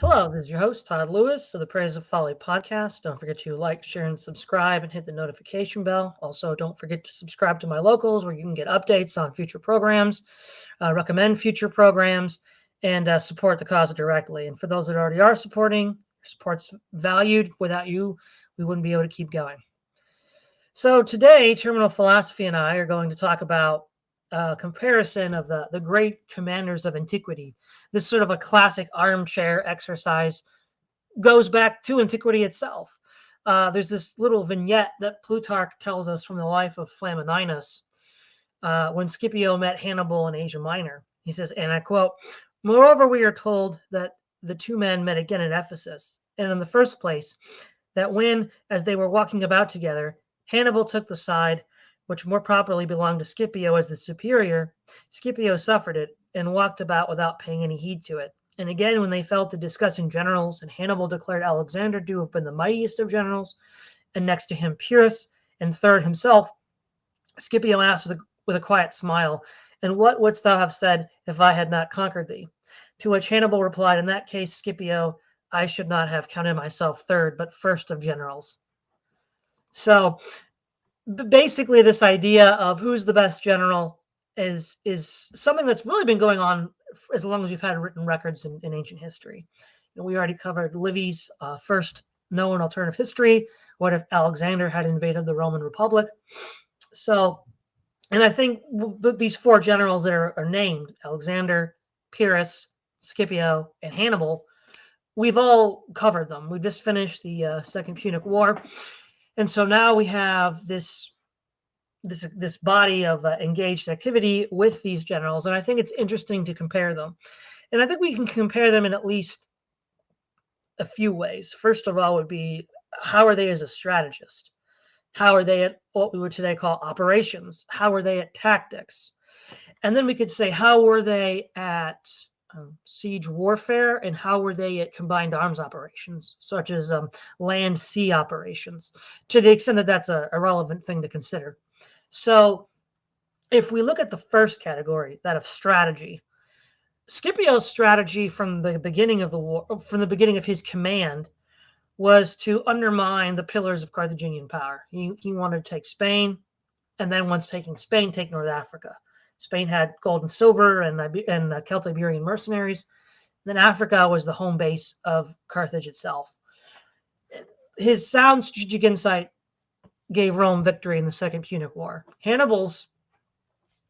Hello, this is your host, Todd Lewis of the Praise of Folly podcast. Don't forget to like, share, and subscribe and hit the notification bell. Also, don't forget to subscribe to my locals where you can get updates on future programs, recommend future programs, and support the cause directly. And for those that already are supporting, your support's valued. Without you, we wouldn't be able to keep going. So today, Terminal Philosophy and I are going to talk about a comparison of the great commanders of antiquity. This sort of a classic armchair exercise goes back to antiquity itself. There's this little vignette that Plutarch tells us from the life of Flamininus when Scipio met Hannibal in Asia Minor. He says, and I quote, "Moreover, we are told that the two men met again at Ephesus, and in the first place, that when, as they were walking about together, Hannibal took the side which more properly belonged to Scipio as the superior, Scipio suffered it and walked about without paying any heed to it. And again, when they fell to discussing generals, and Hannibal declared Alexander to have been the mightiest of generals, and next to him Pyrrhus, and third himself, Scipio asked with a quiet smile, and what wouldst thou have said if I had not conquered thee? To which Hannibal replied, in that case, Scipio, I should not have counted myself third, but first of generals. So basically, this idea of who's the best general is something that's really been going on as long as we've had written records in ancient history. We already covered Livy's first known alternative history. What if Alexander had invaded the Roman Republic? So, and I think these four generals that are named, Alexander, Pyrrhus, Scipio, and Hannibal, we've all covered them. We just finished the Second Punic War. And so now we have this body of engaged activity with these generals, and I think it's interesting to compare them. And I think we can compare them in at least a few ways. First of all would be, how are they as a strategist? How are they at what we would today call operations? How are they at tactics? And then we could say, how were they at siege warfare, and how were they at combined arms operations, such as land-sea operations, to the extent that that's a relevant thing to consider. So if we look at the first category, that of strategy, Scipio's strategy from the beginning of the war, from the beginning of his command, was to undermine the pillars of Carthaginian power. He wanted to take Spain, and then once taking Spain, take North Africa. Spain had gold and silver and Celto-Iberian mercenaries. Then Africa was the home base of Carthage itself. His sound strategic insight gave Rome victory in the Second Punic War. Hannibal's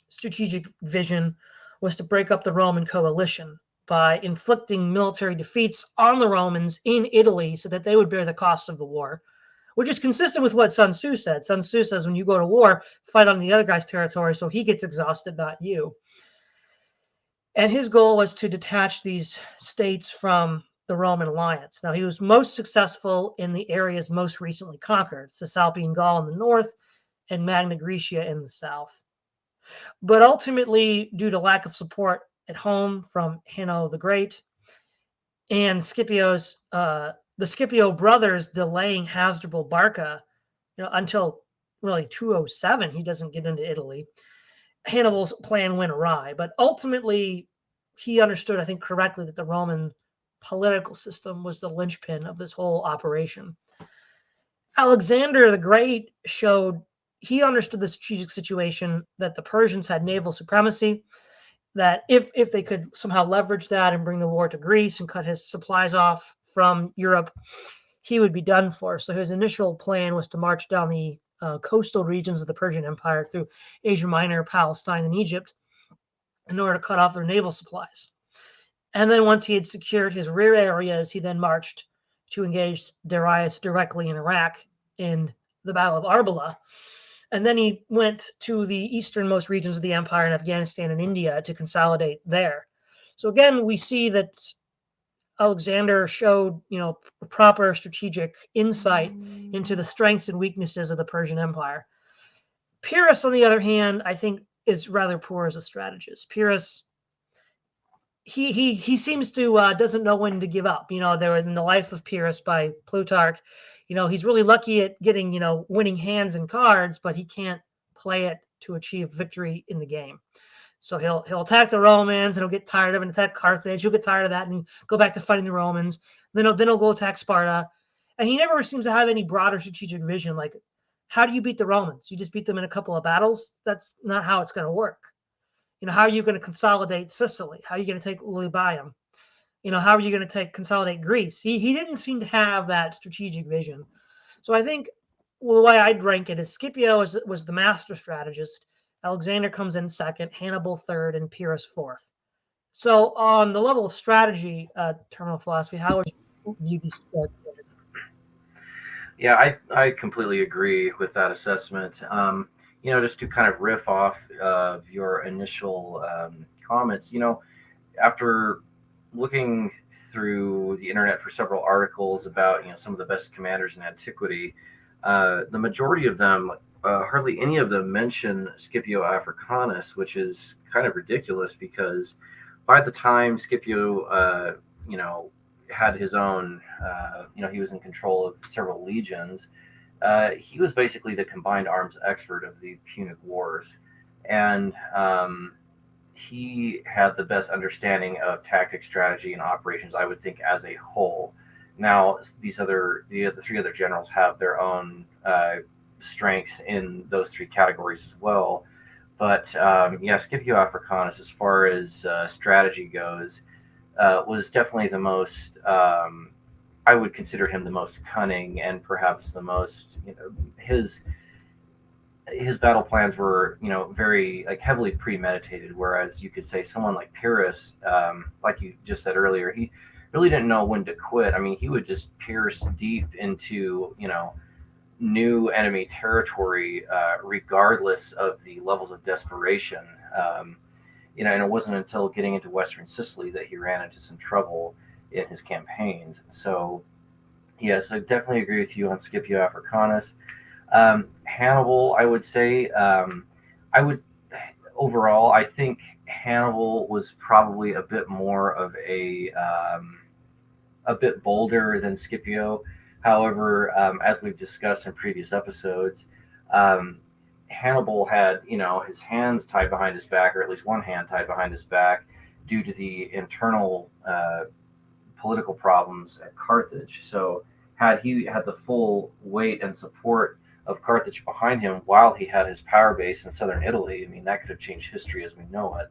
strategic vision was to break up the Roman coalition by inflicting military defeats on the Romans in Italy so that they would bear the cost of the war, which is consistent with what Sun Tzu said. Sun Tzu says, when you go to war, fight on the other guy's territory so he gets exhausted, not you. And his goal was to detach these states from the Roman alliance. Now, he was most successful in the areas most recently conquered, Cisalpine Gaul in the north and Magna Graecia in the south. But ultimately, due to lack of support at home from Hanno the Great and the Scipio brothers delaying Hasdrubal Barca, until really 207, he doesn't get into Italy. Hannibal's plan went awry, but ultimately he understood, I think, correctly that the Roman political system was the linchpin of this whole operation. Alexander the Great showed he understood the strategic situation, that the Persians had naval supremacy, that if they could somehow leverage that and bring the war to Greece and cut his supplies off from Europe, he would be done for. So his initial plan was to march down the coastal regions of the Persian Empire through Asia Minor, Palestine, and Egypt in order to cut off their naval supplies. And then once he had secured his rear areas, he then marched to engage Darius directly in Iraq in the Battle of Arbela. And then he went to the easternmost regions of the empire in Afghanistan and India to consolidate there. So again, we see that Alexander showed, proper strategic insight into the strengths and weaknesses of the Persian Empire. Pyrrhus, on the other hand, I think is rather poor as a strategist. Pyrrhus, he seems to doesn't know when to give up. There in the Life of Pyrrhus by Plutarch, he's really lucky at getting, winning hands and cards, but he can't play it to achieve victory in the game. So he'll attack the Romans and he'll get tired of it and attack Carthage. He'll get tired of that and go back to fighting the Romans. Then he'll go attack Sparta. And he never seems to have any broader strategic vision. Like, how do you beat the Romans? You just beat them in a couple of battles? That's not how it's going to work. How are you going to consolidate Sicily? How are you going to take Libyum? How are you going to consolidate Greece? He didn't seem to have that strategic vision. So I think the way I'd rank it is Scipio was the master strategist. Alexander comes in second, Hannibal third, and Pyrrhus fourth. So on the level of strategy, terminal philosophy, how would you view these? Yeah, I completely agree with that assessment. Just to kind of riff off of your initial comments, after looking through the internet for several articles about some of the best commanders in antiquity, the majority of them, hardly any of them mention Scipio Africanus, which is kind of ridiculous because by the time Scipio, had his own, he was in control of several legions. He was basically the combined arms expert of the Punic Wars, and he had the best understanding of tactics, strategy, and operations, I would think, as a whole. Now, the three other generals have their own strengths in those three categories as well. But Scipio Africanus, as far as strategy goes, was definitely the most. I would consider him the most cunning and perhaps the most. His battle plans were, very heavily premeditated. Whereas you could say someone like Pyrrhus, like you just said earlier, he really didn't know when to quit. I mean, he would just pierce deep into, new enemy territory, regardless of the levels of desperation. And it wasn't until getting into Western Sicily that he ran into some trouble in his campaigns. So, yes, I definitely agree with you on Scipio Africanus. Hannibal, I would say, overall, I think Hannibal was probably a bit more of a bit bolder than Scipio. However, as we've discussed in previous episodes, Hannibal had, his hands tied behind his back, or at least one hand tied behind his back, due to the internal political problems at Carthage. So, had he had the full weight and support of Carthage behind him while he had his power base in southern Italy, I mean, that could have changed history as we know it.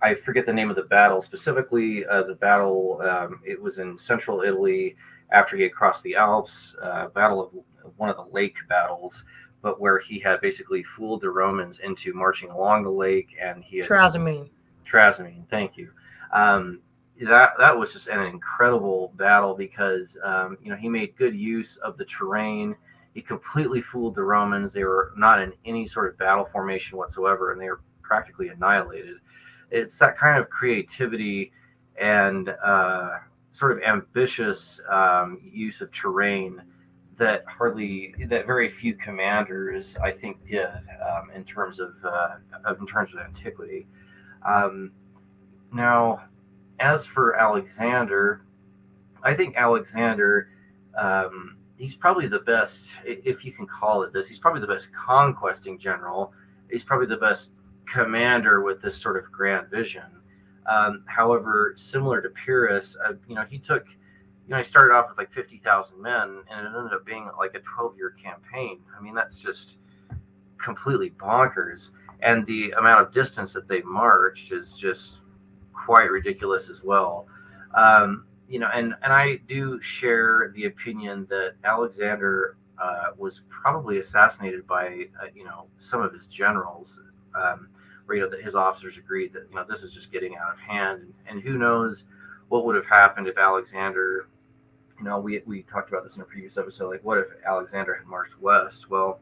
I forget the name of the battle specifically. The battle, it was in central Italy after he had crossed the Alps. Battle of one of the lake battles, but where he had basically fooled the Romans into marching along the lake, and he had Trasimene. Thank you. That was just an incredible battle because he made good use of the terrain. He completely fooled the Romans. They were not in any sort of battle formation whatsoever, and they were practically annihilated. It's that kind of creativity and sort of ambitious use of terrain that very few commanders, I think, did in terms of antiquity. Now, as for Alexander, I think Alexander, he's probably the best, if you can call it this. He's probably the best conquesting general. He's probably the best commander with this sort of grand vision. However, similar to Pyrrhus, he took, he started off with 50,000 men, and it ended up being like a 12-year campaign. I mean, that's just completely bonkers. And the amount of distance that they marched is just quite ridiculous as well. And I do share the opinion that Alexander was probably assassinated by, some of his generals, where, that his officers agreed that, this is just getting out of hand. And who knows what would have happened if Alexander, we talked about this in a previous episode, what if Alexander had marched west? Well,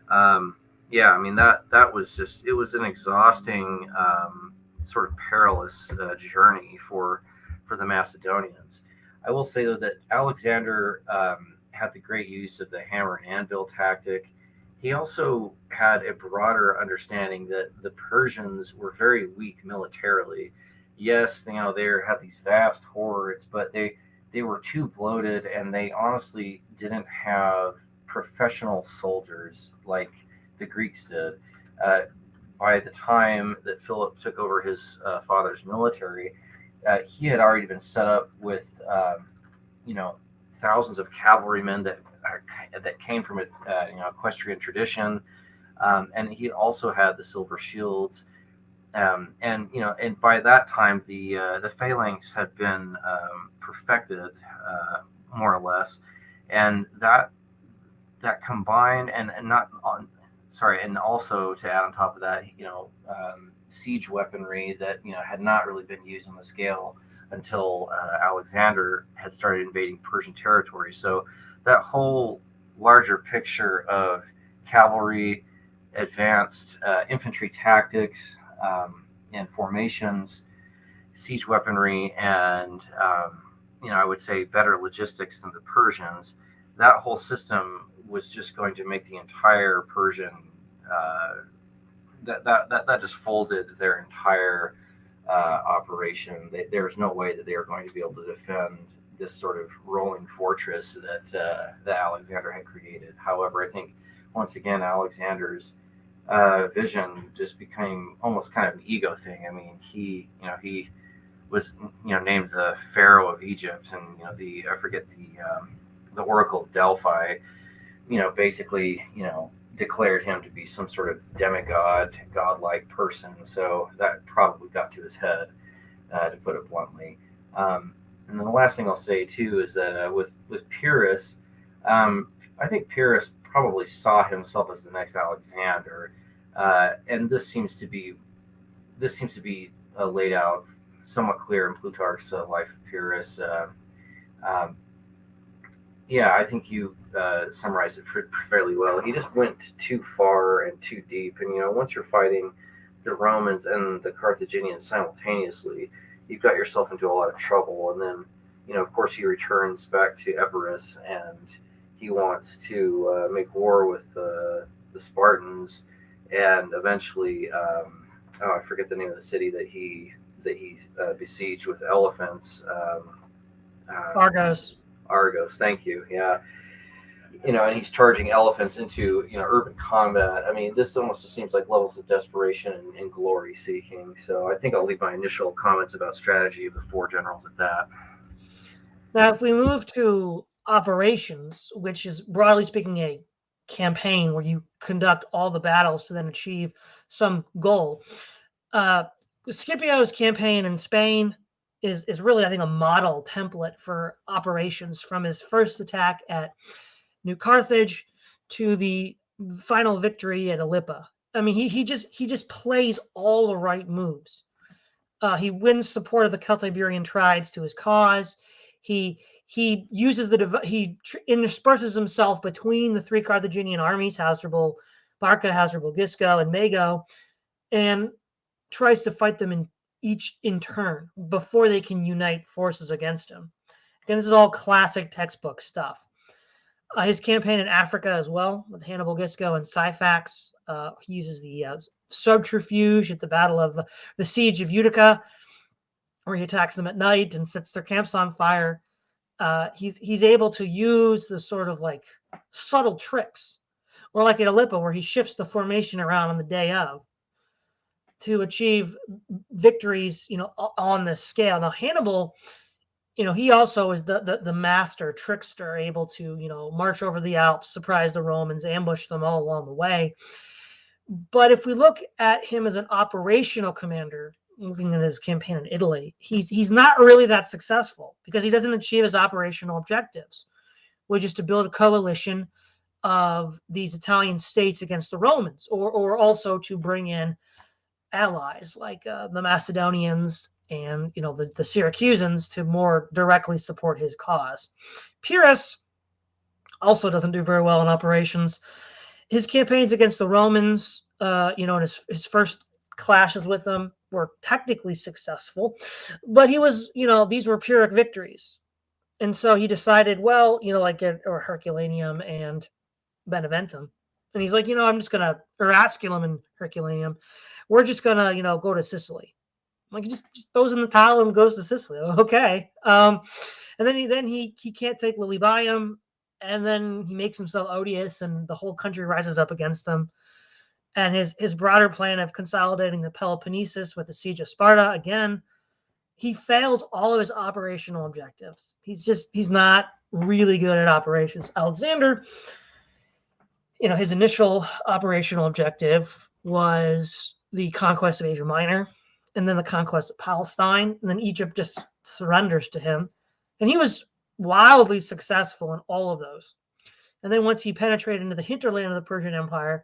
that was just, it was an exhausting, sort of perilous journey for the Macedonians. I will say, though, that Alexander had the great use of the hammer and anvil tactic. He also had a broader understanding that the Persians were very weak militarily. Yes, they had these vast hordes, but they were too bloated, and they honestly didn't have professional soldiers like the Greeks did. By the time that Philip took over his father's military, he had already been set up with, thousands of cavalrymen that came from a equestrian tradition, and he also had the silver shields. And by that time, the phalanx had been perfected, more or less, and that combined and not on sorry, and also to add on top of that, siege weaponry that had not really been used on the scale until Alexander had started invading Persian territory. So that whole larger picture of cavalry, advanced infantry tactics, and formations, siege weaponry, and I would say better logistics than the Persians. That whole system was just going to make the entire Persian that just folded their entire operation. There's no way that they were going to be able to defend this sort of rolling fortress that Alexander had created. However, I think once again Alexander's vision just became almost kind of an ego thing. I mean, he was named the Pharaoh of Egypt, and I forget the Oracle of Delphi, basically declared him to be some sort of demigod, godlike person. So that probably got to his head, to put it bluntly. And then the last thing I'll say too is that with Pyrrhus, I think Pyrrhus probably saw himself as the next Alexander, and this seems to be laid out somewhat clear in Plutarch's Life of Pyrrhus. I think you summarized it fairly well. He just went too far and too deep, and once you're fighting the Romans and the Carthaginians simultaneously, you've got yourself into a lot of trouble. And then, of course, he returns back to Epirus, and he wants to make war with the Spartans, and eventually, I forget the name of the city that he besieged with elephants. Argos, thank you. Yeah, and he's charging elephants into urban combat. I mean, this almost just seems like levels of desperation and glory seeking. So I think I'll leave my initial comments about strategy of the four generals at that. Now, if we move to operations, which is broadly speaking a campaign where you conduct all the battles to then achieve some goal, Scipio's campaign in Spain is really, I think, a model template for operations from his first attack at New Carthage to the final victory at Alyppa. I mean, he just plays all the right moves. He wins support of the Celtiberian tribes to his cause. He uses intersperses himself between the three Carthaginian armies, Hasdrubal, Barca, Hasdrubal, Gisco, and Mago, and tries to fight them each in turn before they can unite forces against him. Again, this is all classic textbook stuff. His campaign in Africa as well, with Hannibal, Gisco, and Syphax. He uses the subterfuge at the Battle of the Siege of Utica, where he attacks them at night and sets their camps on fire. He's able to use the sort of like subtle tricks, or like at Alyppa, where he shifts the formation around on the day of, to achieve victories, on this scale. Now, Hannibal, he also is the master trickster, able to, march over the Alps, surprise the Romans, ambush them all along the way. But if we look at him as an operational commander, looking at his campaign in Italy, he's not really that successful because he doesn't achieve his operational objectives, which is to build a coalition of these Italian states against the Romans, or also to bring in allies like the Macedonians and the Syracusans to more directly support his cause. Pyrrhus also doesn't do very well in operations. His campaigns against the Romans, and his first clashes with them were technically successful, but he was, these were Pyrrhic victories. And so he decided, or Herculaneum and Beneventum. And he's like, I'm just going to, or Asculum and Herculaneum, we're just going to, go to Sicily. I'm like, just throws in the towel and goes to Sicily. Okay. And then he can't take Lilybaeum, and then he makes himself odious, and the whole country rises up against him. And his broader plan of consolidating the Peloponnesus with the siege of Sparta, again, he fails all of his operational objectives. He's not really good at operations. Alexander, his initial operational objective was the conquest of Asia Minor, and then the conquest of Palestine, and then Egypt just surrenders to him. And he was wildly successful in all of those. And then once he penetrated into the hinterland of the Persian Empire,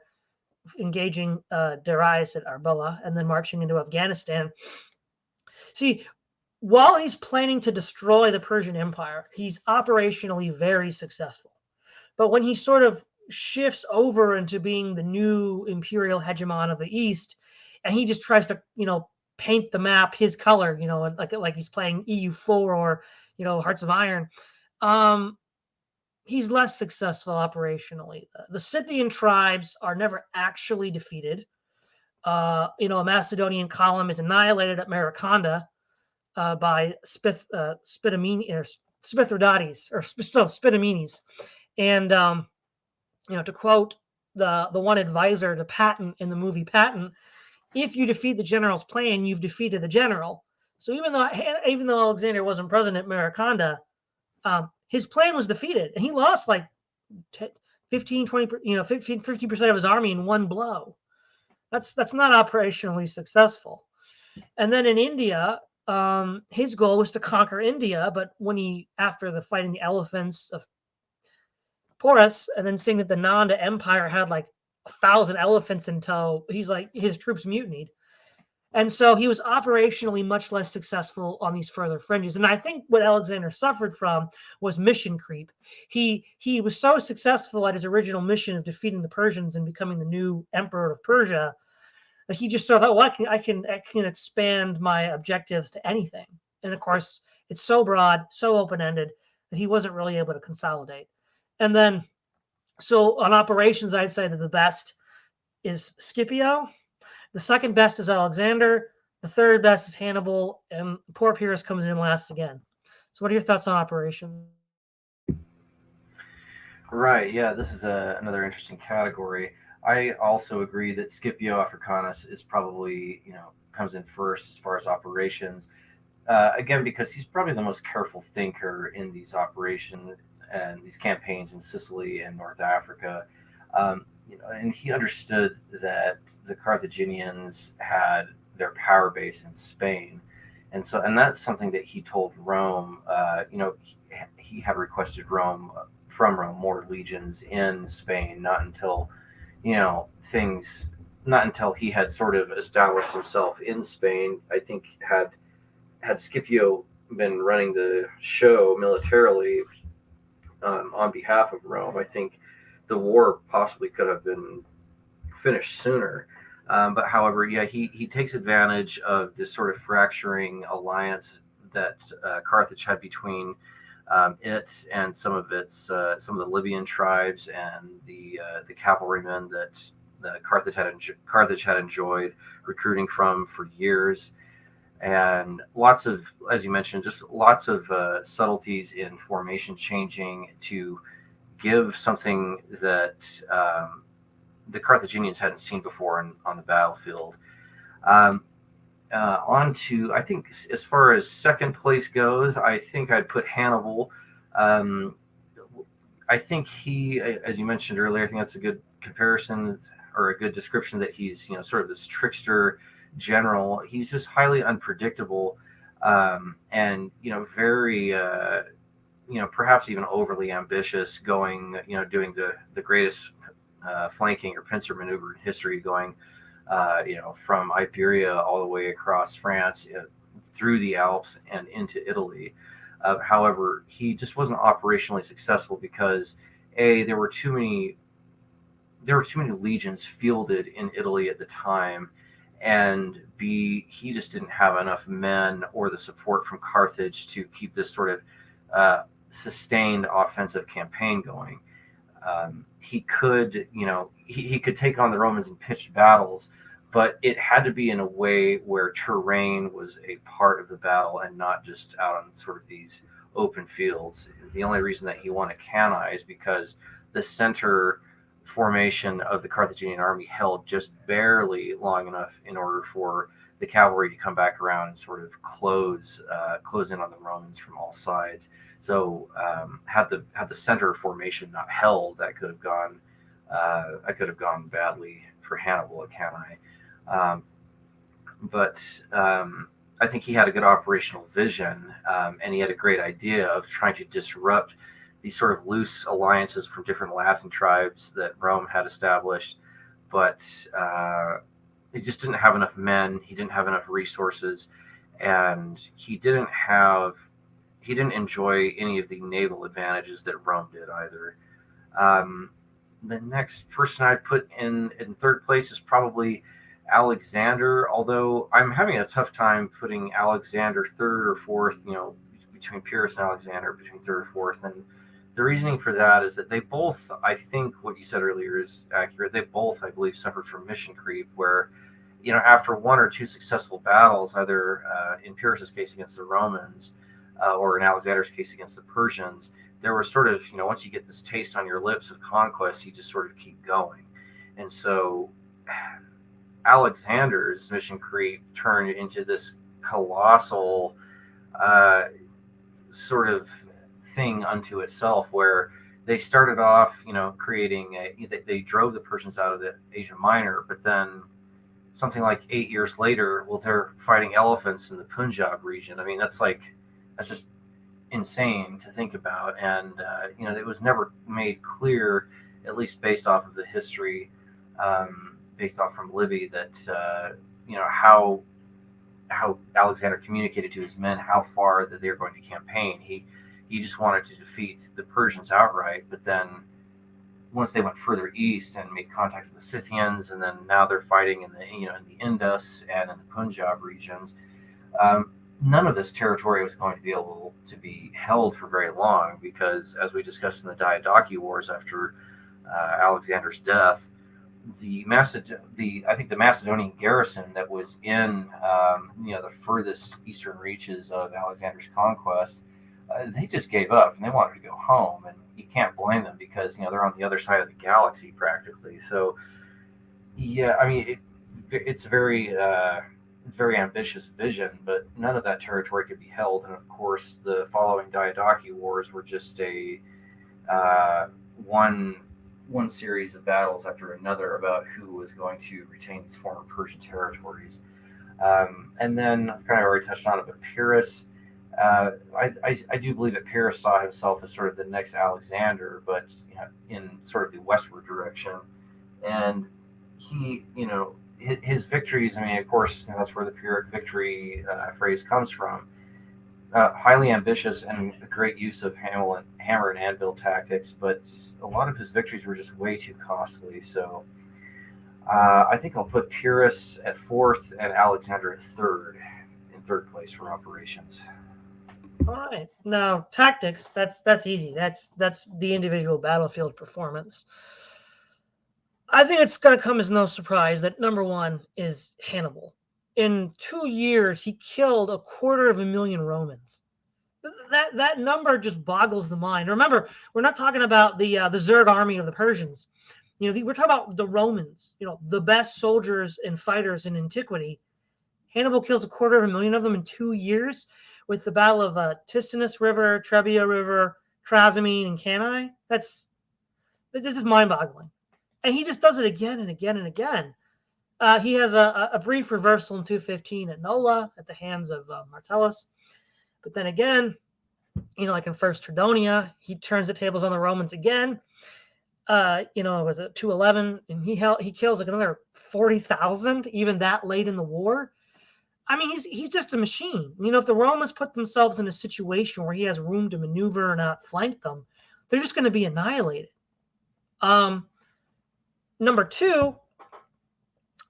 engaging Darius at Arbela, and then marching into Afghanistan. See, while he's planning to destroy the Persian Empire, he's operationally very successful. But when he sort of shifts over into being the new imperial hegemon of the East, and he just tries to, paint the map his color, like he's playing EU4 or, Hearts of Iron, he's less successful operationally. The Scythian tribes are never actually defeated. A Macedonian column is annihilated at Mariconda by Spithrodates. And to quote the one advisor to Patton in the movie Patton, if you defeat the general's plan, you've defeated the general. So even though Alexander wasn't present at Mariconda, his plan was defeated, and he lost like 15, 50% of his army in one blow. That's not operationally successful. And then in India, his goal was to conquer India, but after the fighting the elephants of Pyrrhus, and then seeing that the Nanda Empire had like 1,000 elephants in tow, his troops mutinied. And so he was operationally much less successful on these further fringes. And I think what Alexander suffered from was mission creep. He was so successful at his original mission of defeating the Persians and becoming the new emperor of Persia that he just thought, well, I can expand my objectives to anything. And of course, it's so broad, so open-ended that he wasn't really able to consolidate. And then, so on operations, I'd say that the best is Scipio. The second best is Alexander. The third best is Hannibal. And poor Pyrrhus comes in last again. So what are your thoughts on operations? Right, yeah, this is another interesting category. I also agree that Scipio Africanus is probably, comes in first as far as operations. Again, because he's probably the most careful thinker in these operations and these campaigns in Sicily and North Africa. And he understood that the Carthaginians had their power base in Spain, and that's something that he told Rome. He had requested from Rome more legions in Spain, not until he had sort of established himself in Spain. I think had Scipio been running the show militarily on behalf of Rome, I think the war possibly could have been finished sooner. But however, yeah, he takes advantage of this sort of fracturing alliance that Carthage had between it and some of the Libyan tribes and the cavalrymen that Carthage had enjoyed recruiting from for years. And lots of, as you mentioned, just lots of subtleties in formation changing to give something that the Carthaginians hadn't seen before on the battlefield. On to, I think, as far as second place goes, I think I'd put Hannibal. I think he, as you mentioned earlier, I think that's a good comparison or a good description that he's, sort of this trickster general. He's just highly unpredictable, and very perhaps even overly ambitious, going doing the greatest flanking or pincer maneuver in history, going from Iberia all the way across France, through the Alps and into Italy. However, he just wasn't operationally successful because there were too many legions fielded in Italy at the time, and B, he just didn't have enough men or the support from Carthage to keep this sort of sustained offensive campaign going. He could, he could take on the Romans in pitched battles, but it had to be in a way where terrain was a part of the battle and not just out on sort of these open fields. The only reason that he won at Cannae is because the center formation of the Carthaginian army held just barely long enough in order for the cavalry to come back around and sort of close in on the Romans from all sides. So had the center formation not held, that could have gone badly for Hannibal at Cannae. But I think he had a good operational vision, and he had a great idea of trying to disrupt these sort of loose alliances from different Latin tribes that Rome had established. But he just didn't have enough men. He didn't have enough resources, and he didn't enjoy any of the naval advantages that Rome did either. The next person I'd put in third place is probably Alexander, although I'm having a tough time putting Alexander third or fourth, between Pyrrhus and Alexander, between third or fourth. And the reasoning for that is that they both, I think what you said earlier is accurate. They both, I believe, suffered from mission creep, where, after one or two successful battles, either in Pyrrhus's case against the Romans or in Alexander's case against the Persians, there was sort of, once you get this taste on your lips of conquest, you just sort of keep going. And so Alexander's mission creep turned into this colossal sort of thing unto itself, where they started off, they drove the Persians out of the Asia Minor, but then something like 8 years later, they're fighting elephants in the Punjab region. I mean, that's just insane to think about. And, it was never made clear, at least based off of the history, based off from Livy, that, how Alexander communicated to his men how far that they were going to campaign. He just wanted to defeat the Persians outright, but then once they went further east and made contact with the Scythians, and then now they're fighting in the Indus and in the Punjab regions, none of this territory was going to be able to be held for very long, because, as we discussed in the Diadochi Wars after Alexander's death, I think the Macedonian garrison that was in the furthest eastern reaches of Alexander's conquest, they just gave up and they wanted to go home, and you can't blame them, because they're on the other side of the galaxy practically. So yeah, I mean, it's very ambitious vision, but none of that territory could be held. And of course, the following Diadochi Wars were just a one series of battles after another about who was going to retain these former Persian territories. And then I've kind of already touched on it, but Pyrrhus, I do believe that Pyrrhus saw himself as sort of the next Alexander, but in sort of the westward direction. And he, his victories, I mean, of course, that's where the Pyrrhic victory phrase comes from. Highly ambitious and a great use of hammer and anvil tactics, but a lot of his victories were just way too costly. So I think I'll put Pyrrhus at fourth and Alexander at third place for operations. All right. Now, tactics, that's easy. That's the individual battlefield performance. I think it's going to come as no surprise that number one is Hannibal. In 2 years, he killed 250,000 Romans. That number just boggles the mind. Remember, we're not talking about the Zerg army of the Persians. We're talking about the Romans. The best soldiers and fighters in antiquity. Hannibal kills 250,000 of them in 2 years, with the Battle of Ticinus River, Trebia River, Trasimene, and Cannae. This is mind-boggling, and he just does it again and again and again. He has a brief reversal in 215 at Nola at the hands of Martellus. But then again, like in First Tridonia, he turns the tables on the Romans again. With a 211, and he kills like another 40,000, even that late in the war. I mean, he's just a machine. If the Romans put themselves in a situation where he has room to maneuver and outflank them, they're just going to be annihilated. Number two,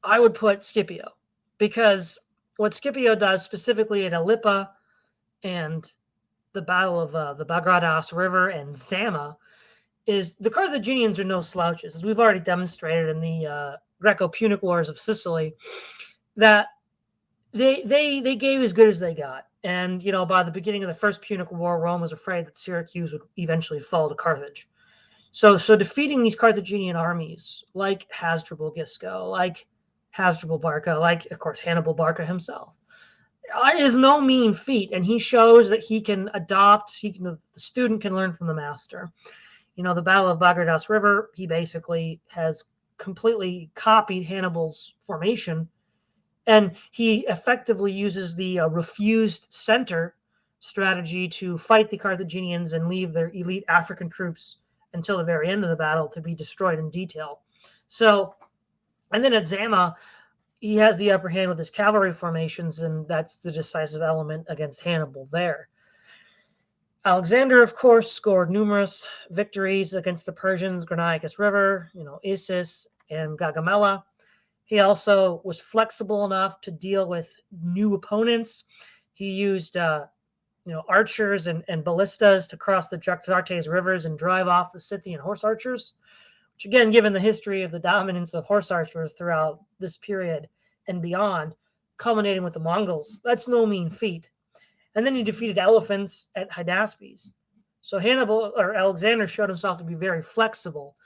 I would put Scipio, because what Scipio does specifically at Alyppa and the Battle of the Bagradas River and Zama is the Carthaginians are no slouches, as we've already demonstrated in the Greco-Punic Wars of Sicily, that they gave as good as they got. And, by the beginning of the First Punic War, Rome was afraid that Syracuse would eventually fall to Carthage. So defeating these Carthaginian armies, like Hasdrubal Gisco, like Hasdrubal Barca, like, of course, Hannibal Barca himself, is no mean feat. And he shows that he can adopt, the student can learn from the master. The Battle of Bagirdas River, he basically has completely copied Hannibal's formation, and he effectively uses the refused center strategy to fight the Carthaginians and leave their elite African troops until the very end of the battle to be destroyed in detail. So, and then at Zama, he has the upper hand with his cavalry formations, and that's the decisive element against Hannibal there. Alexander, of course, scored numerous victories against the Persians, Granicus River, Issus, and Gaugamela. He also was flexible enough to deal with new opponents. He used, archers and ballistas to cross the Jaxartes rivers and drive off the Scythian horse archers, which, again, given the history of the dominance of horse archers throughout this period and beyond, culminating with the Mongols, that's no mean feat. And then he defeated elephants at Hydaspes. So Hannibal, or Alexander, showed himself to be very flexible.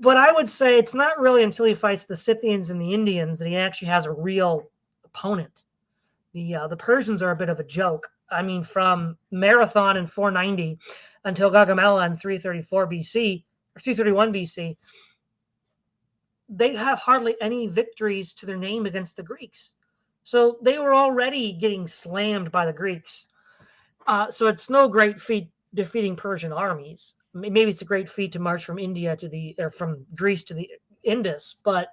But I would say it's not really until he fights the Scythians and the Indians that he actually has a real opponent. The Persians are a bit of a joke. I mean, from Marathon in 490 until Gaugamela in 334 BC, or 331 BC, they have hardly any victories to their name against the Greeks. So they were already getting slammed by the Greeks. So it's no great feat defeating Persian armies. Maybe it's a great feat to march from from Greece to the Indus, but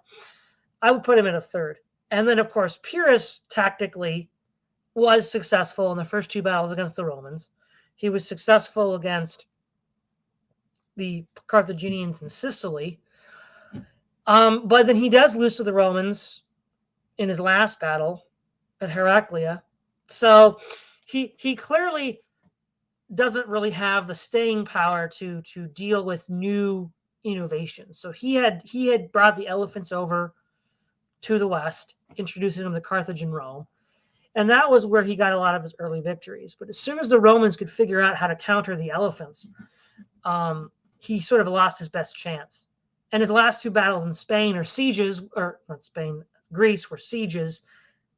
I would put him at a third. And then, of course, Pyrrhus tactically was successful in the first two battles against the Romans. He was successful against the Carthaginians in Sicily. But then he does lose to the Romans in his last battle at Heraclea. So he clearly doesn't really have the staying power to deal with new innovations. So he had brought the elephants over to the west, introducing them to Carthage and Rome. And that was where he got a lot of his early victories. But as soon as the Romans could figure out how to counter the elephants, he sort of lost his best chance. And his last two battles in Spain are sieges, or not Spain, Greece were sieges,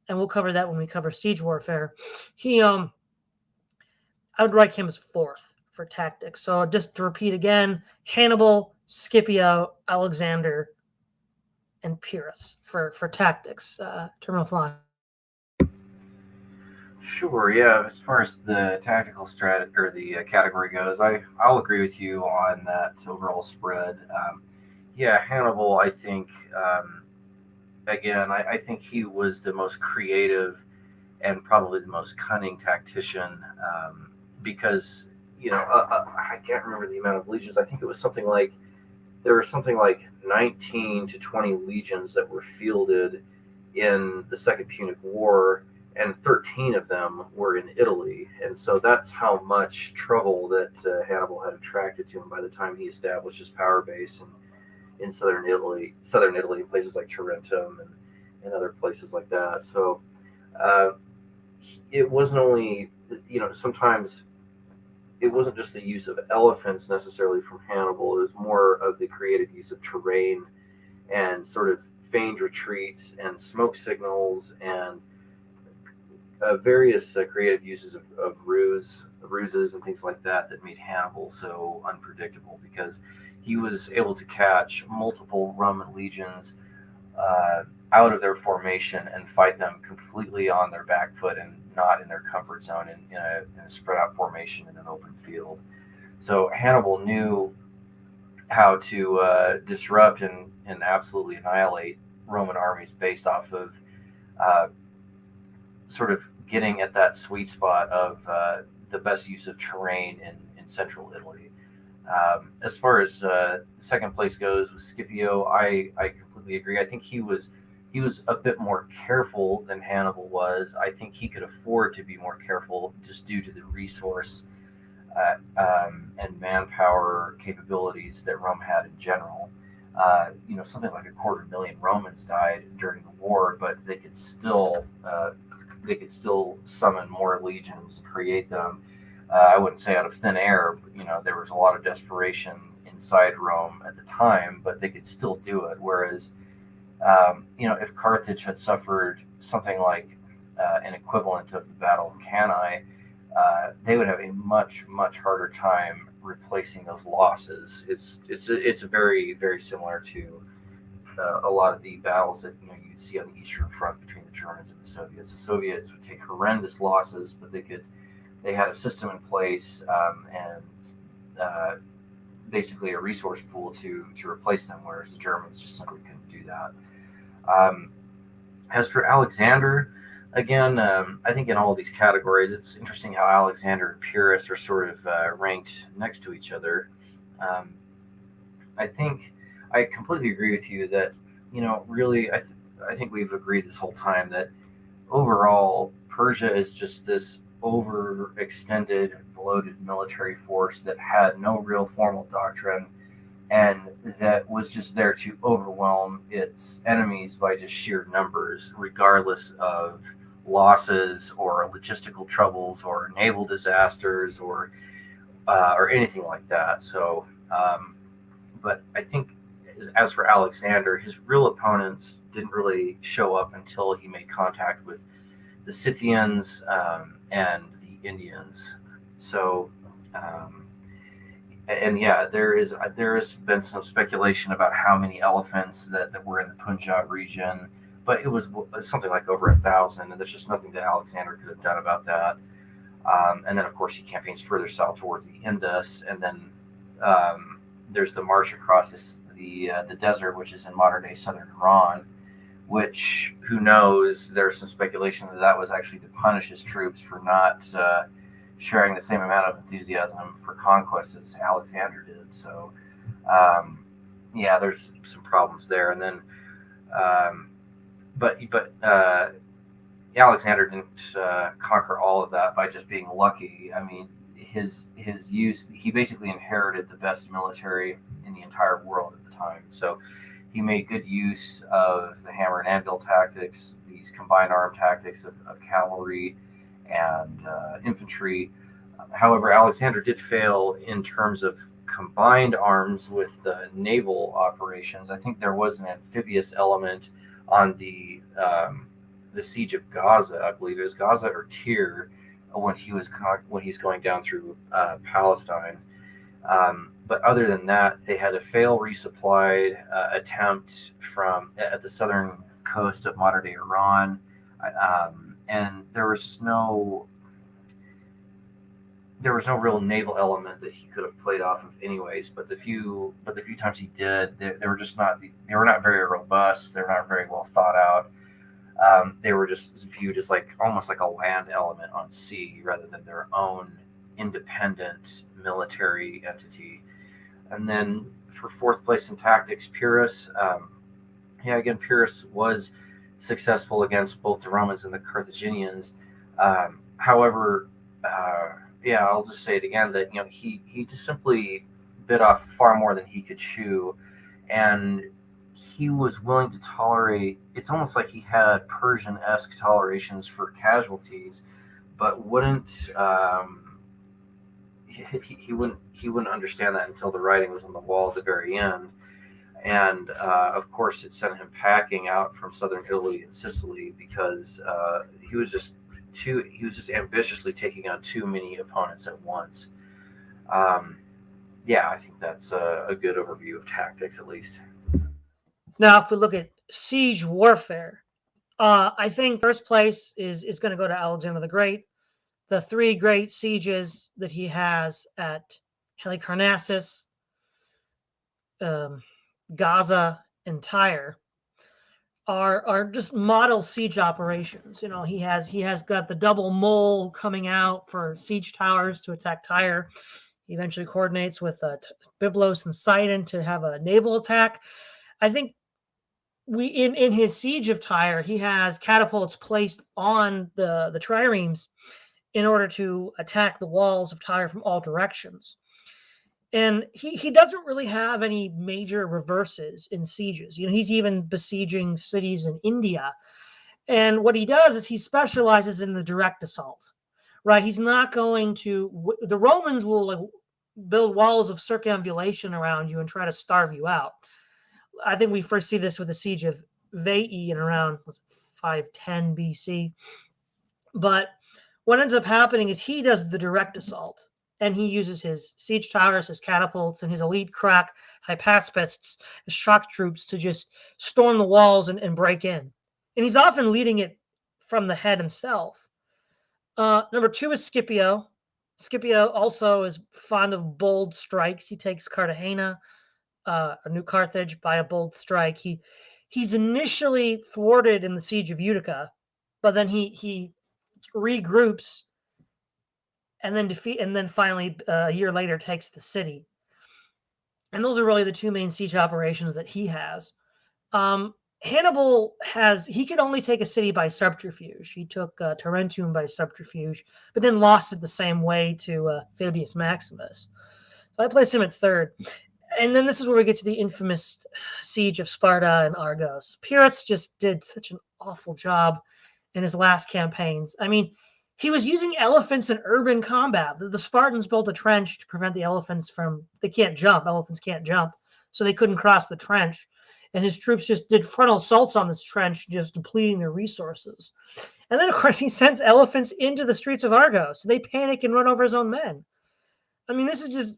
and we'll cover that when we cover siege warfare. I would rank him as fourth for tactics. So just to repeat again, Hannibal, Scipio, Alexander, and Pyrrhus for tactics. Terminal flying. Sure, yeah. As far as the tactical strat or the category goes, I'll agree with you on that overall spread. Yeah, Hannibal, I think, again, I think he was the most creative and probably the most cunning tactician, because, I can't remember the amount of legions. I think it was there were something like 19 to 20 legions that were fielded in the Second Punic War, and 13 of them were in Italy. And so that's how much trouble that Hannibal had attracted to him by the time he established his power base in southern Italy, places like Tarentum and other places like that. So it wasn't only, sometimes it wasn't just the use of elephants necessarily from Hannibal. It was more of the creative use of terrain and sort of feigned retreats and smoke signals and various creative uses of ruses and things like that made Hannibal so unpredictable, because he was able to catch multiple Roman legions out of their formation and fight them completely on their back foot and not in their comfort zone in a spread out formation in an open field. So Hannibal knew how to disrupt and absolutely annihilate Roman armies based off of sort of getting at that sweet spot of the best use of terrain in central Italy. As far as second place goes with Scipio, I completely agree. I think he was a bit more careful than Hannibal was. I think he could afford to be more careful just due to the resource and manpower capabilities that Rome had in general. Something like 250,000 Romans died during the war, but they could still summon more legions and create them. I wouldn't say out of thin air, but there was a lot of desperation in inside Rome at the time, but they could still do it. Whereas, if Carthage had suffered something like an equivalent of the Battle of Cannae, they would have a much, much harder time replacing those losses. It's very, very similar to a lot of the battles that you see on the Eastern Front between the Germans and the Soviets. The Soviets would take horrendous losses, but they had a system in place, and basically a resource pool to replace them, whereas the Germans just simply couldn't do that. As for Alexander, again, I think in all of these categories, it's interesting how Alexander and Pyrrhus are sort of ranked next to each other. I think I completely agree with you that, really, I think we've agreed this whole time that overall Persia is just this overextended, bloated military force that had no real formal doctrine and that was just there to overwhelm its enemies by just sheer numbers, regardless of losses or logistical troubles or naval disasters or anything like that. So, but I think as for Alexander, his real opponents didn't really show up until he made contact with the Scythians and the Indians. So, and yeah, there has been some speculation about how many elephants that were in the Punjab region, but it was something like over 1,000, and there's just nothing that Alexander could have done about that. And then, of course, he campaigns further south towards the Indus, and then there's the march across the desert, which is in modern-day southern Iran, which, who knows, there's some speculation that was actually to punish his troops for not sharing the same amount of enthusiasm for conquest as Alexander did. So, yeah, there's some problems there. And then, but Alexander didn't conquer all of that by just being lucky. I mean, he basically inherited the best military in the entire world at the time. So he made good use of the hammer and anvil tactics, these combined arm tactics of cavalry and infantry. However, Alexander did fail in terms of combined arms with the naval operations. I think there was an amphibious element on the siege of Gaza. I believe it was Gaza or Tyre when he's going down through Palestine. But other than that, they had a fail resupplied attempt at the southern coast of modern-day Iran, and there was no real naval element that he could have played off of, anyways. But the few times he did, they were not very robust. They're not very well thought out. They were just viewed as almost like a land element on sea rather than their own independent military entity. And then for fourth place in tactics, Pyrrhus. Again, Pyrrhus was successful against both the Romans and the Carthaginians. However, I'll just say it again that he just simply bit off far more than he could chew, and he was willing to tolerate. It's almost like he had Persian-esque tolerations for casualties, but wouldn't. He wouldn't understand that until the writing was on the wall at the very end, and of course it sent him packing out from southern Italy and Sicily because he was just ambitiously taking on too many opponents at once. I think that's a good overview of tactics, at least. Now, if we look at siege warfare, I think first place is going to go to Alexander the Great. The three great sieges that he has at Halicarnassus, Gaza, and Tyre are just model siege operations. He has got the double mole coming out for siege towers to attack Tyre. He eventually coordinates with Byblos and Sidon to have a naval attack. I think in his siege of Tyre, he has catapults placed on the triremes in order to attack the walls of Tyre from all directions. And he doesn't really have any major reverses in sieges. He's even besieging cities in India. And what he does is he specializes in the direct assault, right? He's not going to, the Romans will build walls of circumambulation around you and try to starve you out. I think we first see this with the siege of Veii in around 510 BC. But what ends up happening is he does the direct assault, and he uses his siege towers, his catapults, and his elite crack hypaspists as shock troops to just storm the walls and break in. And he's often leading it from the head himself. Number 2 is Scipio. Scipio also is fond of bold strikes. He takes Cartagena, a New Carthage, by a bold strike. He's initially thwarted in the siege of Utica, but then he regroups and then finally a year later takes the city. And those are really the two main siege operations that he has. Hannibal he could only take a city by subterfuge. He took Tarentum by subterfuge, but then lost it the same way to Fabius Maximus. So I place him at third. And then this is where we get to the infamous siege of Sparta and Argos. Pyrrhus just did such an awful job in his last campaigns. I mean, he was using elephants in urban combat. The Spartans built a trench to prevent the elephants they can't jump. Elephants can't jump, so they couldn't cross the trench. And his troops just did frontal assaults on this trench, just depleting their resources. And then, of course, he sends elephants into the streets of Argos. They panic and run over his own men. I mean, this is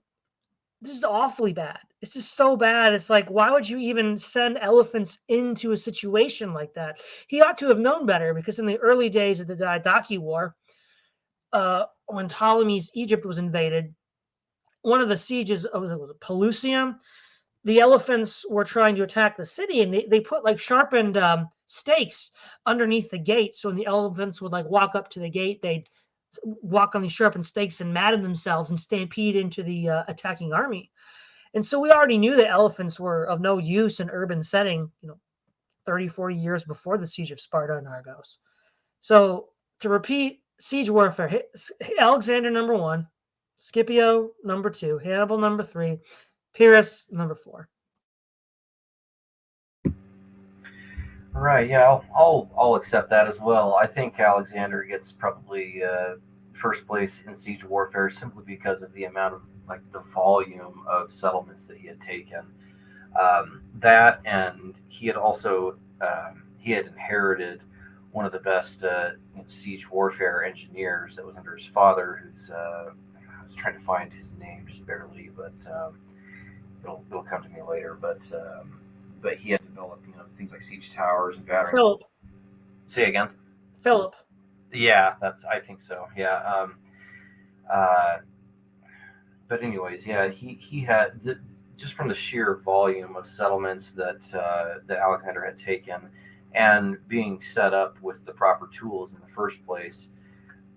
awfully bad. It's just so bad. It's like, why would you even send elephants into a situation like that? He ought to have known better, because in the early days of the Diadochi War, when Ptolemy's Egypt was invaded, one of the sieges was Pelusium. The elephants were trying to attack the city, and they put like sharpened stakes underneath the gate. So when the elephants would like walk up to the gate, they'd walk on these sharpened stakes and madden themselves and stampede into the attacking army. And so we already knew that elephants were of no use in urban setting, 30, 40 years before the siege of Sparta and Argos. So to repeat, siege warfare: Alexander number 1, Scipio number 2, Hannibal number 3, Pyrrhus number 4. Right. Yeah, I'll accept that as well. I think Alexander gets probably first place in siege warfare simply because of the amount of the volume of settlements that he had taken. That, and he had also he had inherited one of the best siege warfare engineers that was under his father, who's I was trying to find his name just barely, but it'll come to me later. But he had developed things like siege towers and battering. Philip. Say again. Philip. Yeah, I think so. Yeah. But anyways, yeah, he had, just from the sheer volume of settlements that Alexander had taken, and being set up with the proper tools in the first place,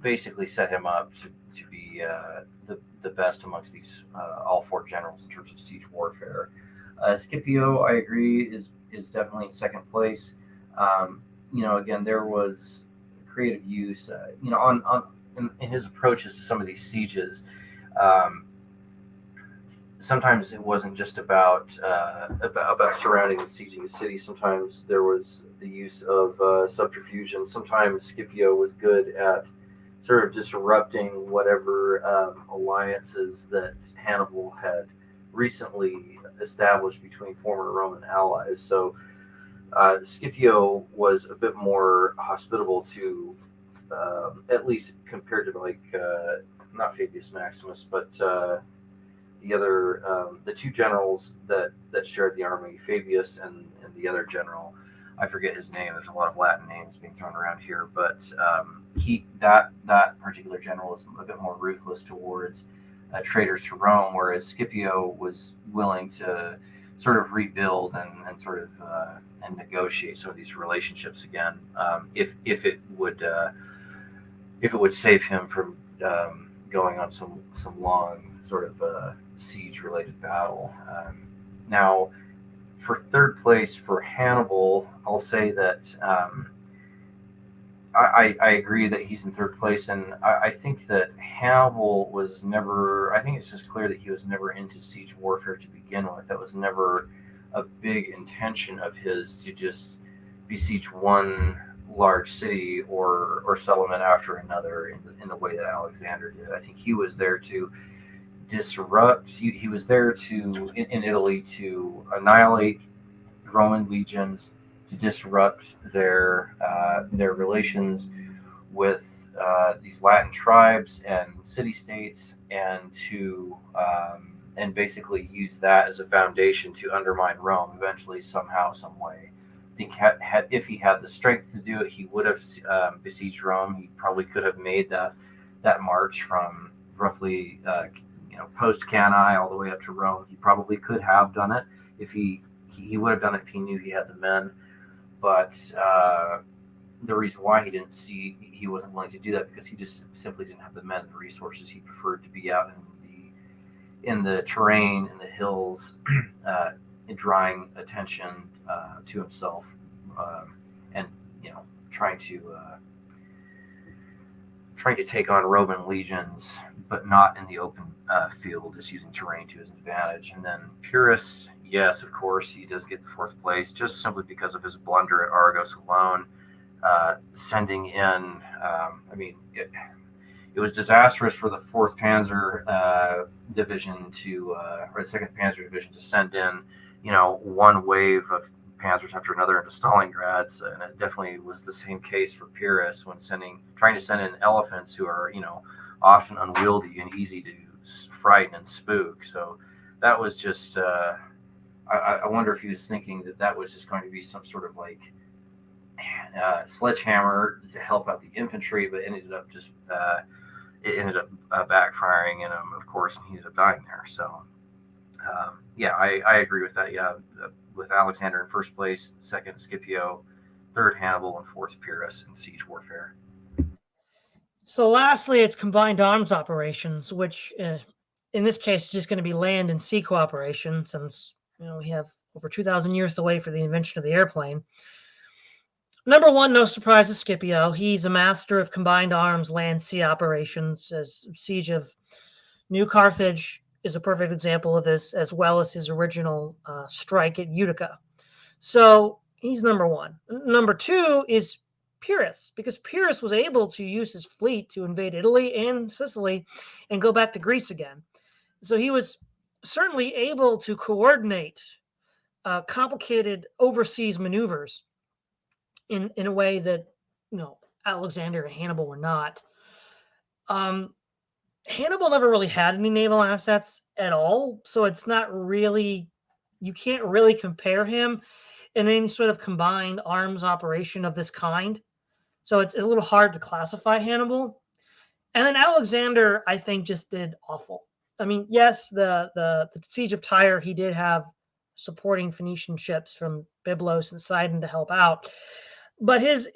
basically set him up to be the best amongst these all 4 generals in terms of siege warfare. Scipio, I agree, is definitely in second place. Again, there was creative use, in his approaches to some of these sieges. Sometimes it wasn't just about surrounding and sieging the city. Sometimes there was the use of subterfuge, and sometimes Scipio was good at sort of disrupting whatever alliances that Hannibal had recently established between former Roman allies. So Scipio was a bit more hospitable to, at least compared to not Fabius Maximus, but the other, the 2 generals that shared the army, Fabius and the other general. I forget his name. There's a lot of Latin names being thrown around here, but that particular general was a bit more ruthless towards traitors to Rome, whereas Scipio was willing to sort of rebuild and sort of and negotiate some of these relationships again, if it would save him from going on some long sort of siege related battle. Now, for third place for Hannibal, I'll say that I agree that he's in third place, and I think that Hannibal was never, I think it's just clear that he was never into siege warfare to begin with. That was never a big intention of his to just besiege one large city or settlement after another in the way that Alexander did. I think he was there to disrupt. He was there in Italy to annihilate Roman legions, to disrupt their relations with these Latin tribes and city states, and basically use that as a foundation to undermine Rome eventually, somehow, some way. I think if he had the strength to do it, he would have besieged Rome. He probably could have made that march from roughly post Cannae all the way up to Rome. He probably could have done it if he would have done it if he knew he had the men. But the reason why he wasn't willing to do that, because he just simply didn't have the men and the resources. He preferred to be out in the terrain, in the hills, drawing attention to himself, and trying to take on Roman legions, but not in the open field, just using terrain to his advantage. And then Pyrrhus, yes, of course, he does get the fourth place, just simply because of his blunder at Argos alone, sending in. It was disastrous for the Fourth Panzer Division or the Second Panzer Division to send in, one wave of panzers after another into Stalingrad, and it definitely was the same case for Pyrrhus when trying to send in elephants who are, often unwieldy and easy to frighten and spook. So that was just, I wonder if he was thinking that was just going to be some sort of like sledgehammer to help out the infantry, but ended up backfiring in him, of course, and he ended up dying there. So I agree with that. With Alexander in first place, second Scipio, third Hannibal, and fourth Pyrrhus in siege warfare. So lastly, it's combined arms operations, which in this case is just going to be land and sea cooperation, since we have over 2,000 years to wait for the invention of the airplane. Number one, no surprise, is Scipio. He's a master of combined arms, land, sea operations. As siege of New Carthage is a perfect example of this, as well as his original strike at Utica. So he's number one. Number two is Pyrrhus, because Pyrrhus was able to use his fleet to invade Italy and Sicily and go back to Greece again. So he was certainly able to coordinate complicated overseas maneuvers in a way that Alexander and Hannibal were not. Hannibal never really had any naval assets at all, so it's not really, you can't really compare him in any sort of combined arms operation of this kind. So it's a little hard to classify Hannibal. And then Alexander, I think, just did awful. I mean, yes, the siege of Tyre, he did have supporting Phoenician ships from Byblos and Sidon to help out. But his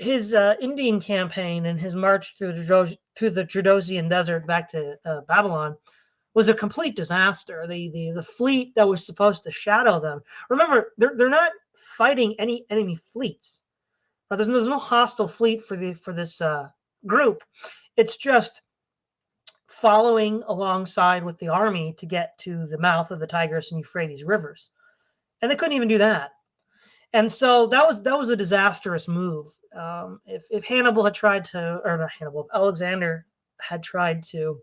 Indian campaign and his march through the Judosian desert back to Babylon was a complete disaster. The fleet that was supposed to shadow them. Remember, they're not fighting any enemy fleets. There's no hostile fleet for this group. It's just following alongside with the army to get to the mouth of the Tigris and Euphrates rivers, and they couldn't even do that. And so that was a disastrous move. If Hannibal had tried to, or not Hannibal, if Alexander had tried to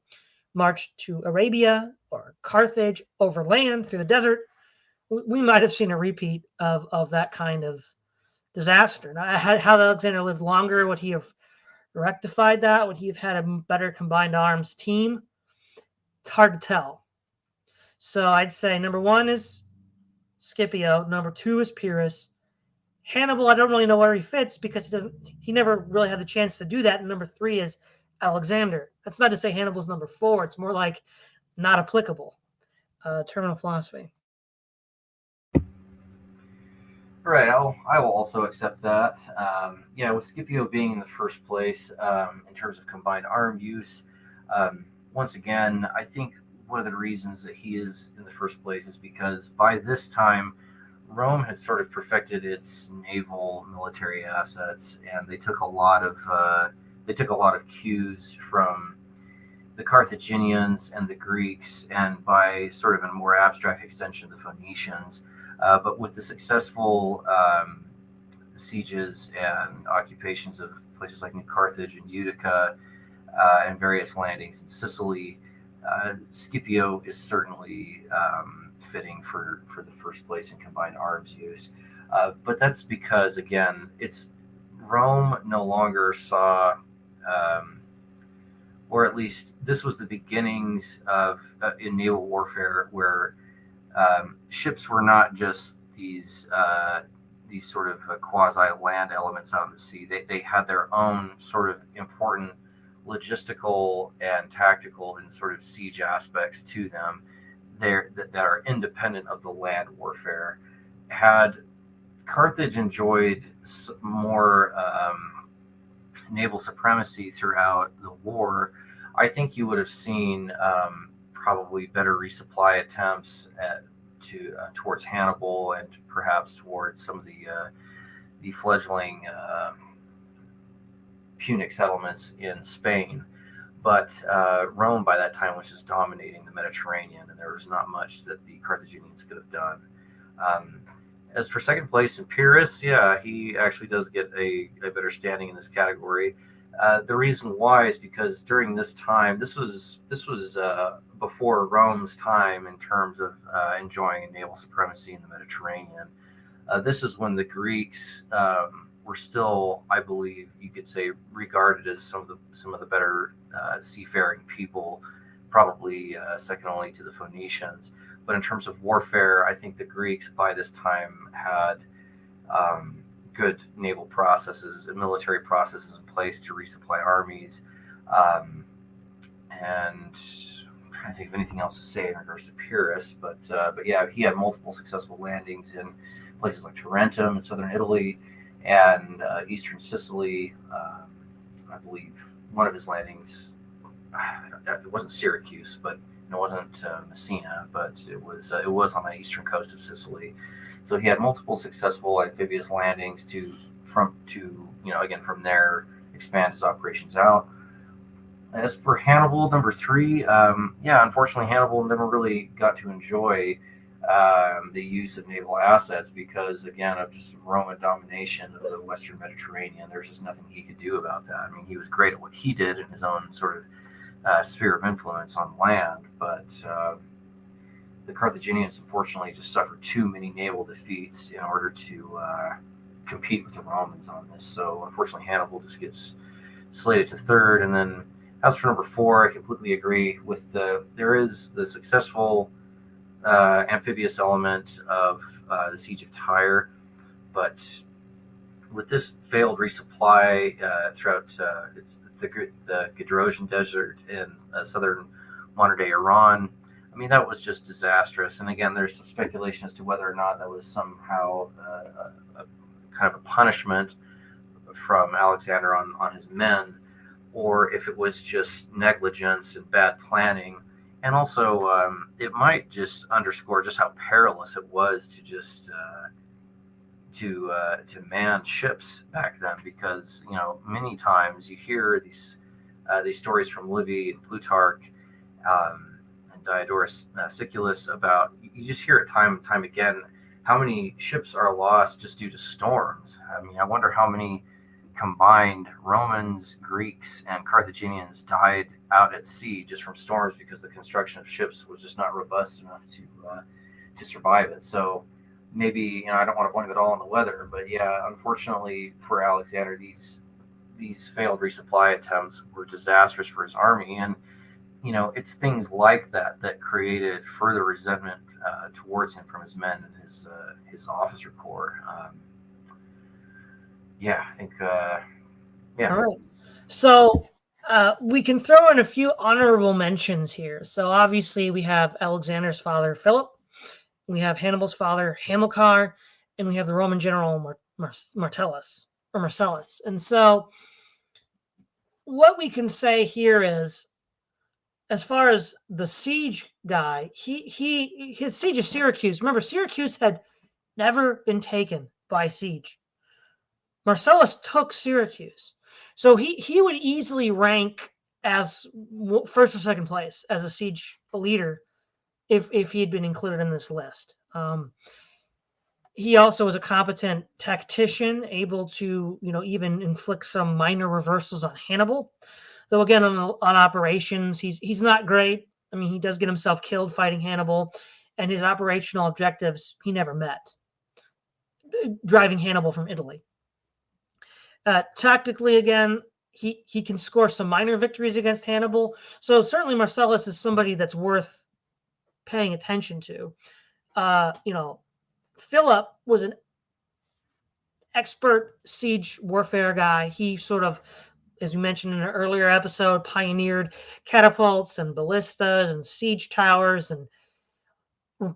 march to Arabia or Carthage over land through the desert, we might have seen a repeat of that kind of disaster. Now, had Alexander lived longer, would he have rectified that? Would he have had a better combined arms team? It's hard to tell. So I'd say number one is Scipio. Number two is Pyrrhus. Hannibal, I don't really know where he fits because he never really had the chance to do that. And number three is Alexander. That's not to say Hannibal's number four. It's more like not applicable. Terminal philosophy. Right, I will also accept that. With Scipio being in the first place in terms of combined arm use, once again, I think one of the reasons that he is in the first place is because by this time, Rome had sort of perfected its naval military assets, and they took a lot of cues from the Carthaginians and the Greeks, and by sort of a more abstract extension, the Phoenicians. But with the successful sieges and occupations of places like New Carthage and Utica and various landings in Sicily, Scipio is certainly fitting for the first place in combined arms use. But that's because, again, it's Rome no longer saw, um, or at least this was the beginnings of in naval warfare, where ships were not just these sort of quasi land elements out in the sea. They had their own sort of important logistical and tactical and sort of siege aspects to them that are independent of the land warfare. Had Carthage enjoyed more naval supremacy throughout the war, I think you would have seen probably better resupply attempts towards Hannibal and perhaps towards some of the fledgling Punic settlements in Spain. But Rome by that time was just dominating the Mediterranean, and there was not much that the Carthaginians could have done. As for second place in Pyrrhus, yeah, he actually does get a better standing in this category. The reason why is because during this time, this was before Rome's time in terms of enjoying naval supremacy in the Mediterranean. This is when the Greeks were still, I believe, you could say, regarded as some of the better seafaring people, probably second only to the Phoenicians. But in terms of warfare, I think the Greeks by this time had good naval processes and military processes in place to resupply armies. And I'm trying to think of anything else to say in regards to Pyrrhus, but yeah, he had multiple successful landings in places like Tarentum in southern Italy and eastern Sicily. I believe one of his landings, it wasn't Syracuse, but it wasn't Messina, but it was on the eastern coast of Sicily. So he had multiple successful amphibious landings from there expand his operations out. As for Hannibal, number 3, unfortunately Hannibal never really got to enjoy the use of naval assets because, again, of just Roman domination of the Western Mediterranean. There's just nothing he could do about that. I mean, he was great at what he did in his own sort of sphere of influence on land, but the Carthaginians unfortunately just suffered too many naval defeats in order to compete with the Romans on this. So unfortunately, Hannibal just gets slated to third. And then as for number 4, I completely agree with there is the successful amphibious element of the siege of Tyre, but with this failed resupply throughout the Gedrosian Desert in southern modern-day Iran, I mean, that was just disastrous. And again, there's some speculation as to whether or not that was somehow a kind of a punishment from Alexander on his men, or if it was just negligence and bad planning. And also, it might just underscore just how perilous it was to just to man ships back then, because many times you hear these stories from Livy and Plutarch and Diodorus Siculus about, you just hear it time and time again how many ships are lost just due to storms. I mean, I wonder how many combined Romans, Greeks, and Carthaginians died out at sea just from storms because the construction of ships was just not robust enough to survive it. So maybe, I don't want to blame it all on the weather, but yeah, unfortunately for Alexander, these failed resupply attempts were disastrous for his army. And it's things like that created further resentment towards him from his men and his officer corps. I think. All right. So we can throw in a few honorable mentions here. So obviously we have Alexander's father, Philip. We have Hannibal's father, Hamilcar, and we have the Roman general Marcellus. And so what we can say here is, as far as the siege guy, his siege of Syracuse. Remember, Syracuse had never been taken by siege. Marcellus took Syracuse, so he would easily rank as first or second place as a siege leader if he had been included in this list. He also was a competent tactician, able to even inflict some minor reversals on Hannibal. Though again, on operations, he's not great. I mean, he does get himself killed fighting Hannibal, and his operational objectives he never met, driving Hannibal from Italy. Tactically, again, he can score some minor victories against Hannibal. So certainly Marcellus is somebody that's worth paying attention to. Philip was an expert siege warfare guy. He sort of, as we mentioned in an earlier episode, pioneered catapults and ballistas and siege towers and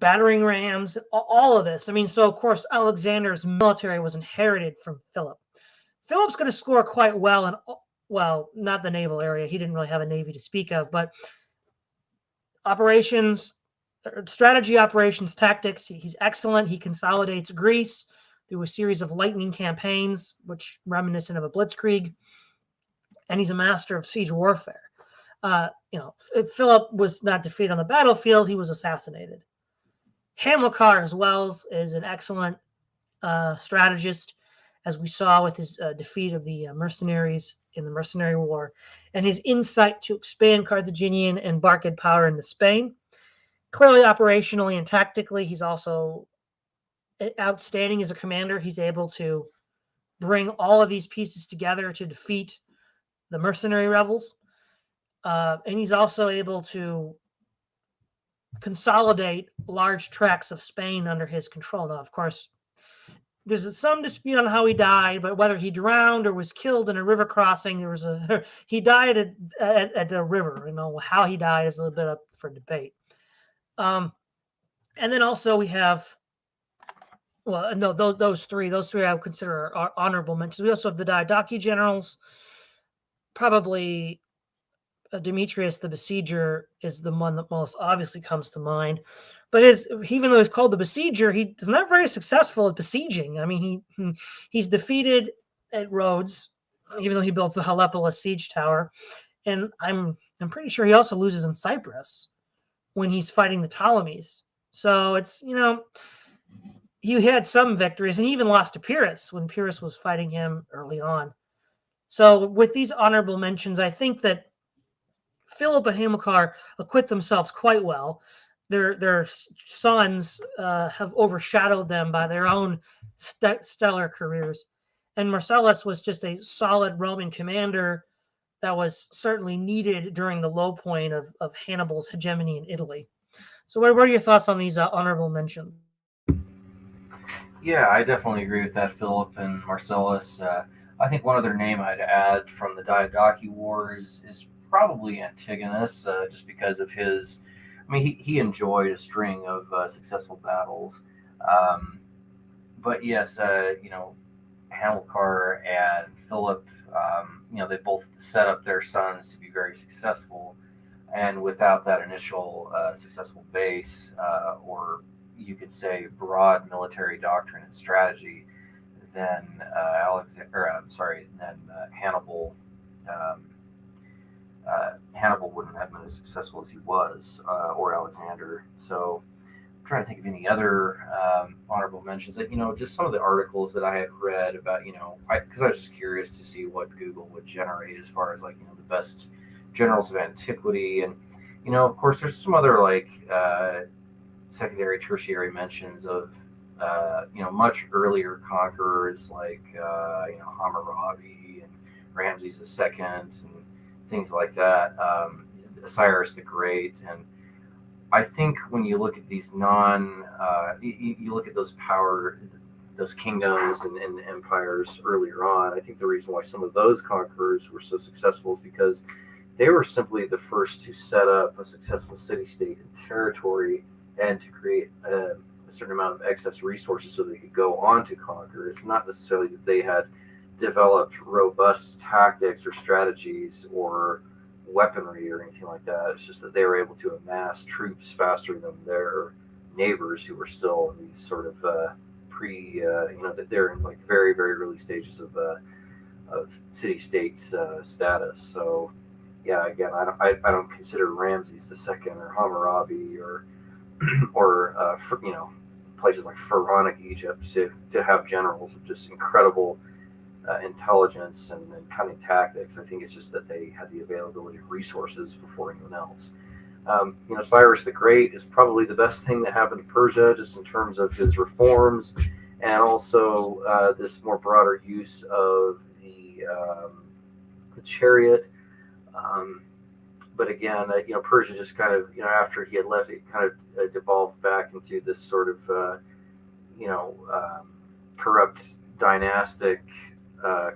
battering rams, all of this. I mean, so of course, Alexander's military was inherited from Philip. Philip's going to score quite well in, well, not the naval area. He didn't really have a navy to speak of, but operations, strategy, operations, tactics. He's excellent. He consolidates Greece through a series of lightning campaigns, which reminiscent of a blitzkrieg, and he's a master of siege warfare. Philip was not defeated on the battlefield; he was assassinated. Hamilcar, as well, is an excellent strategist, as we saw with his defeat of the mercenaries in the Mercenary War, and his insight to expand Carthaginian and Barcid power into Spain. Clearly, operationally and tactically, he's also outstanding as a commander. He's able to bring all of these pieces together to defeat the mercenary rebels. And he's also able to consolidate large tracts of Spain under his control. Now, of course, there's some dispute on how he died, but whether he drowned or was killed in a river crossing, he died at the river. How he died is a little bit up for debate. And then also we have, those three I would consider are honorable mentions. We also have the Diadochi generals. Probably Demetrius the Besieger is the one that most obviously comes to mind. But even though he's called the Besieger, he's not very successful at besieging. I mean, he's defeated at Rhodes, even though he built the Halepolis siege tower. And I'm pretty sure he also loses in Cyprus when he's fighting the Ptolemies. So it's, he had some victories, and he even lost to Pyrrhus when Pyrrhus was fighting him early on. So with these honorable mentions, I think that Philip and Hamilcar acquit themselves quite well. Their sons have overshadowed them by their own stellar careers. And Marcellus was just a solid Roman commander that was certainly needed during the low point of Hannibal's hegemony in Italy. So what are your thoughts on these honorable mentions? Yeah, I definitely agree with that, Philip and Marcellus. I think one other name I'd add from the Diadochi Wars is probably Antigonus, just because of his. I mean, he enjoyed a string of successful battles. Um, but yes, Hamilcar and Philip, they both set up their sons to be very successful. And without that initial successful base, or you could say broad military doctrine and strategy, then Hannibal. Hannibal wouldn't have been as successful as he was, or Alexander. So I'm trying to think of any other honorable mentions. That just some of the articles that I had read about, because I was just curious to see what Google would generate as far as the best generals of antiquity, and of course, there's some other secondary, tertiary mentions of much earlier conquerors like Hammurabi and Ramses II and things like that, Cyrus the Great. And I think when you look at these you look at those kingdoms and empires earlier on, I think the reason why some of those conquerors were so successful is because they were simply the first to set up a successful city-state and territory and to create a certain amount of excess resources so they could go on to conquer. It's not necessarily that they had developed robust tactics or strategies or weaponry or anything like that. It's just that they were able to amass troops faster than their neighbors who were still in these sort of that they're in very, very early stages of city-state status. So yeah, again, I don't consider Ramses II or Hammurabi or places like Pharaonic Egypt to have generals of just incredible intelligence and cunning tactics. I think it's just that they had the availability of resources before anyone else. Cyrus the Great is probably the best thing that happened to Persia, just in terms of his reforms, and also this more broader use of the chariot. Um, but again, Persia just kind of, after he had left, it kind of devolved back into this sort of, you know, um, corrupt dynastic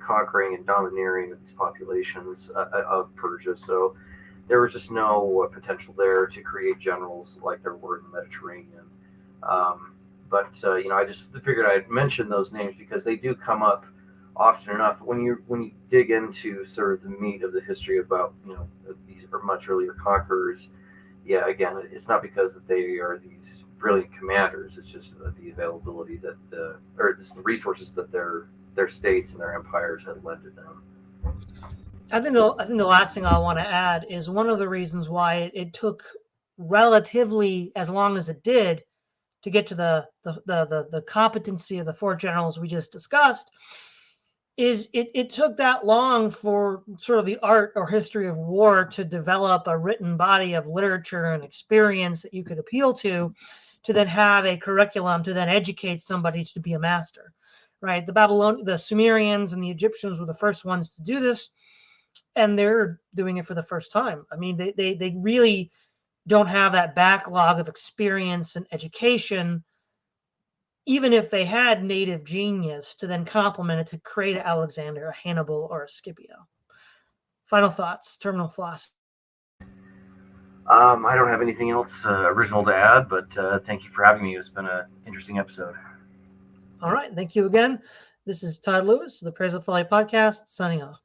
conquering and domineering of these populations of Persia. So there was just no potential there to create generals like there were in the Mediterranean. Um, but I just figured I'd mention those names because they do come up often enough when you dig into sort of the meat of the history about these are much earlier conquerors. Yeah, again, it's not because that they are these brilliant commanders. It's just the availability that or just the resources that their states and their empires had lended them. I think the last thing I want to add is one of the reasons why it took relatively as long as it did to get to the competency of the four generals we just discussed is it took that long for sort of the art or history of war to develop a written body of literature and experience that you could appeal to then have a curriculum to then educate somebody to be a master, right? The Sumerians and the Egyptians were the first ones to do this, and they're doing it for the first time. I mean, they really don't have that backlog of experience and education, even if they had native genius to then complement it to create an Alexander, a Hannibal, or a Scipio. Final thoughts, terminal philosophy. I don't have anything else original to add, but thank you for having me. It's been an interesting episode. All right. Thank you again. This is Todd Lewis, the Praise of Folly podcast, signing off.